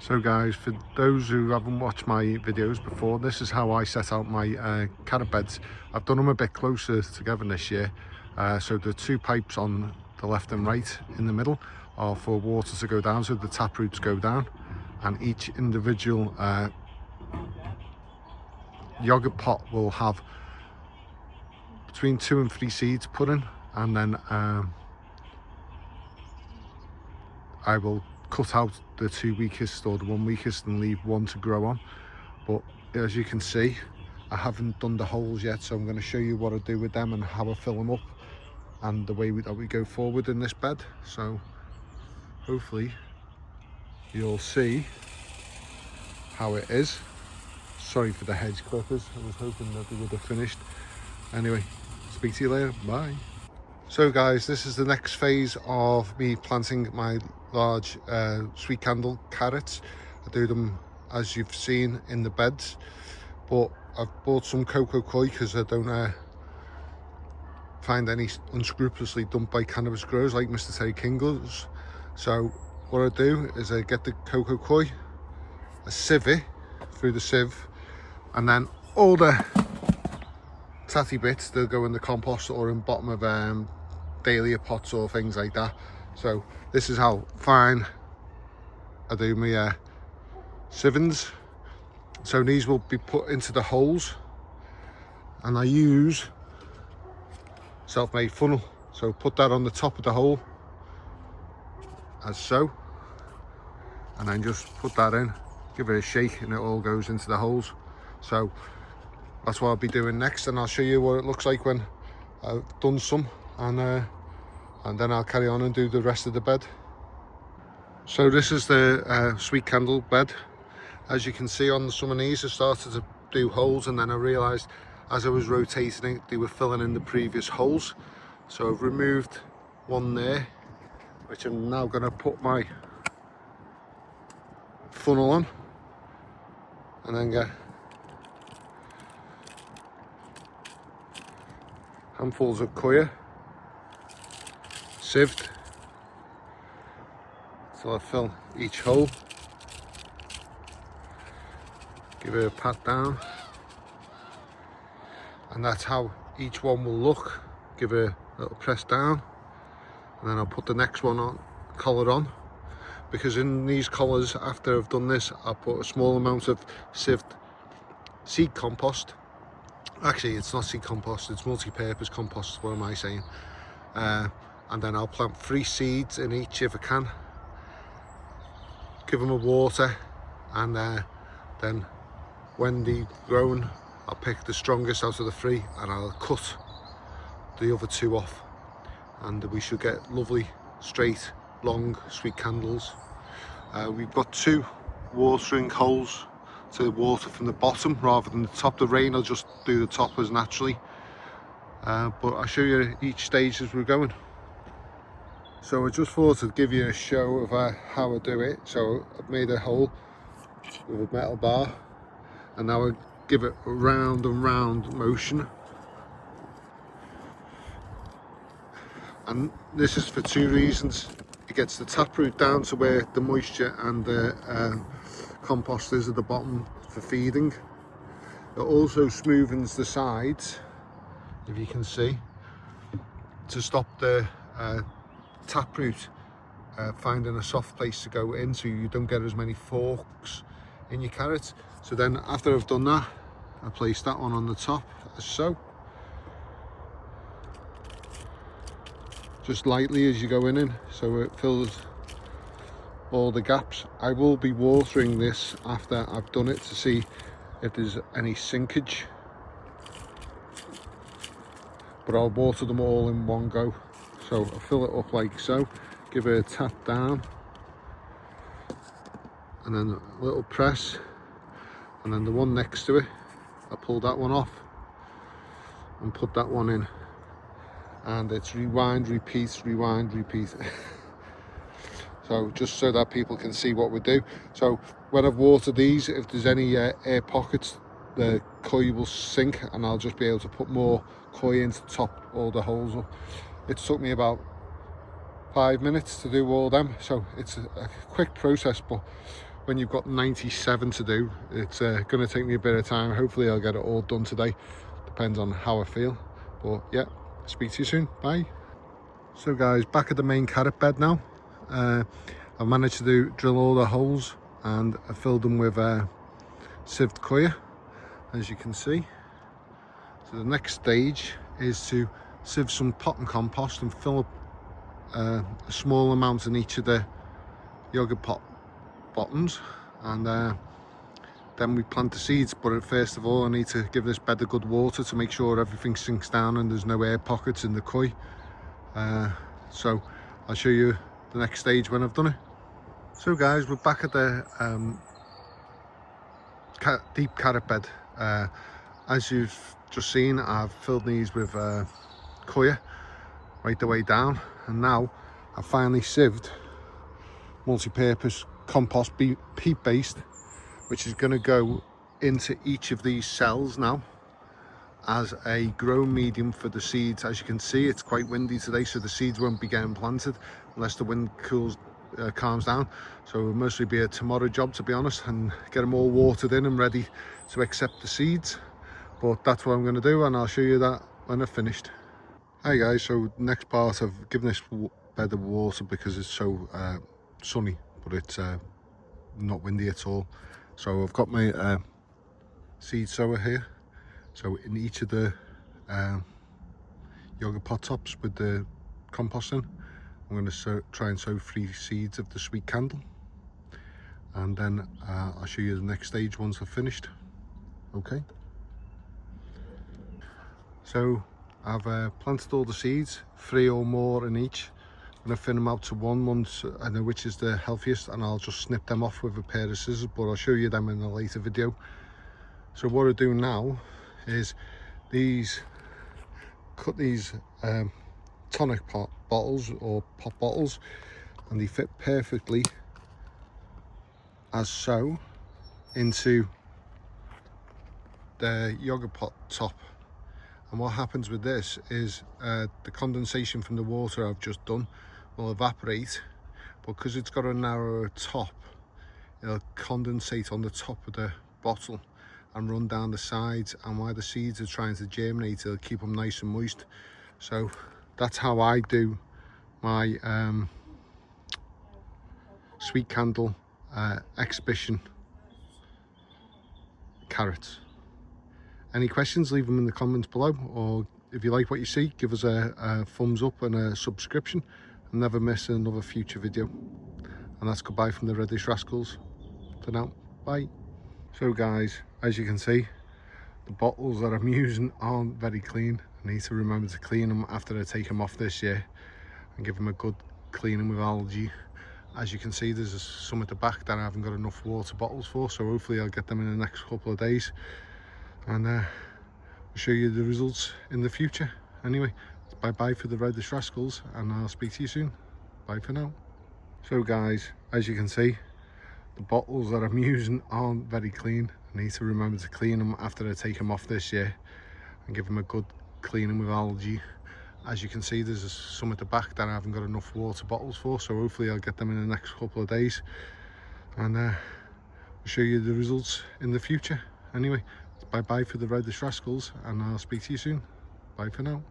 So guys, for those who haven't watched my videos before, this is how I set out my carrot beds. I've done them a bit closer together this year. So the two pipes on the left and right in the middle are for water to go down, so the tap roots go down, and each individual yogurt pot will have between 2 and 3 seeds put in, and then I will cut out the 2 weakest or the 1 weakest and leave 1 to grow on. But as you can see, I haven't done the holes yet, so I'm going to show you what I do with them and how I fill them up and the way that we go forward in this bed. So hopefully you'll see how it is. Sorry for the hedge clippers, I was hoping that they would have finished. Anyway, speak to you later, bye. So guys, this is the next phase of me planting my large sweet candle carrots. I do them as you've seen in the beds, but I've bought some cocoa coir because I don't find any unscrupulously dumped by cannabis growers like Mr. Terry King does. So what I do is I get the cocoa coir, I sieve it through the sieve, and then all the tatty bits, they'll go in the compost or in bottom of dahlia pots or things like that. So this is how fine I do my sievings. So these will be put into the holes, and I use self-made funnel. So put that on the top of the hole as so, and then just put that in, give it a shake, and it all goes into the holes. So that's what I'll be doing next, and I'll show you what it looks like when I've done some, and then I'll carry on and do the rest of the bed. So this is the sweet candle bed. As you can see on some of these, I started to do holes, and then I realised as I was rotating it, they were filling in the previous holes. So I've removed one there, which I'm now going to put my funnel on, and then get handfuls of coir sieved till I fill each hole. Give it a pat down, and that's how each one will look. Give it a little press down, and then I'll put the next one on, collar on, because in these collars, after I've done this, I'll put a small amount of sieved seed compost. Actually, it's not seed compost, it's multi-purpose compost, what am I saying? And then I'll plant 3 seeds in each if I can, give them a water, and then when they've grown, I'll pick the strongest out of the 3 and I'll cut the other 2 off, and we should get lovely straight long sweet candles. We've got 2 watering holes to water from the bottom rather than the top. The rain will just do the top as naturally, but I'll show you each stage as we're going. So I just thought I'd give you a show of how I do it. So I've made a hole with a metal bar, and now I give it a round and round motion, and this is for 2 reasons. It gets the taproot down to where the moisture and the compost is at the bottom for feeding. It also smoothens the sides, if you can see, to stop the taproot finding a soft place to go in, so you don't get as many forks in your carrots. So then after I've done that, I place that one on the top as so, just lightly as you go in, so it fills all the gaps. I will be watering this after I've done it to see if there's any sinkage, but I'll water them all in one go. So I'll fill it up like so, give it a tap down, and then a little press, and then the one next to it, I pull that one off and put that one in, and it's rewind, repeat, rewind, repeat. So just so that people can see what we do. So when I've watered these, if there's any air pockets, the coir will sink, and I'll just be able to put more coir in to top all the holes up. It took me about 5 minutes to do all them, so it's a quick process, but when you've got 97 to do. It's going to take me a bit of time. Hopefully I'll get it all done today. Depends on how I feel. But yeah, speak to you soon. Bye. So guys, back at the main carrot bed now. I've managed to drill all the holes, and I filled them with sieved coir, as you can see. So the next stage is to sieve some pot and compost and fill up a small amount in each of the yogurt pot bottoms, and then we plant the seeds. But first of all, I need to give this bed a good water to make sure everything sinks down and there's no air pockets in the coir. So I'll show you the next stage when I've done it. So guys, we're back at the deep carrot bed. As you've just seen, I've filled these with coir right the way down, and now I've finally sieved multi-purpose compost peat based, which is going to go into each of these cells now as a grow medium for the seeds. As you can see, it's quite windy today, so the seeds won't be getting planted unless the wind calms down. So it'll mostly be a tomorrow job, to be honest, and get them all watered in and ready to accept the seeds. But that's what I'm going to do, and I'll show you that when I've finished. Hi guys, so next part, I've given this bed of water because it's so sunny, but it's not windy at all. So I've got my seed sower here. So in each of the yogurt pot tops with the compost in, I'm going to try and sow 3 seeds of the sweet candle, and then I'll show you the next stage once I've finished. Okay. So I've planted all the seeds, 3 or more in each. I'm going to thin them out to one once I know which is the healthiest, and I'll just snip them off with a pair of scissors, but I'll show you them in a later video. So what I do now is cut these tonic pot bottles or pop bottles, and they fit perfectly as so into the yogurt pot top. And what happens with this is the condensation from the water I've just done will evaporate, but because it's got a narrower top, it'll condensate on the top of the bottle and run down the sides, and while the seeds are trying to germinate, it'll keep them nice and moist. So that's how I do my sweet candle exhibition carrots. Any questions, leave them in the comments below, or if you like what you see, give us a thumbs up and a subscription, and never miss another future video. And that's goodbye from the Reddish Rascals for now. Bye. So guys, as you can see, the bottles that I'm using aren't very clean. I need to remember to clean them after I take them off this year and give them a good cleaning with algae. As you can see, there's some at the back that I haven't got enough water bottles for, so hopefully I'll get them in the next couple of days, and I'll show you the results in the future. Anyway, bye bye for the Reddish Rascals, and I'll speak to you soon. Bye for now. So guys, as you can see, the bottles that I'm using aren't very clean. I need to remember to clean them after I take them off this year and give them a good cleaning with algae. As you can see, there's some at the back that I haven't got enough water bottles for, so hopefully I'll get them in the next couple of days, and I'll show you the results in the future. Anyway, bye bye for the Reddish Rascals, and I'll speak to you soon. Bye for now.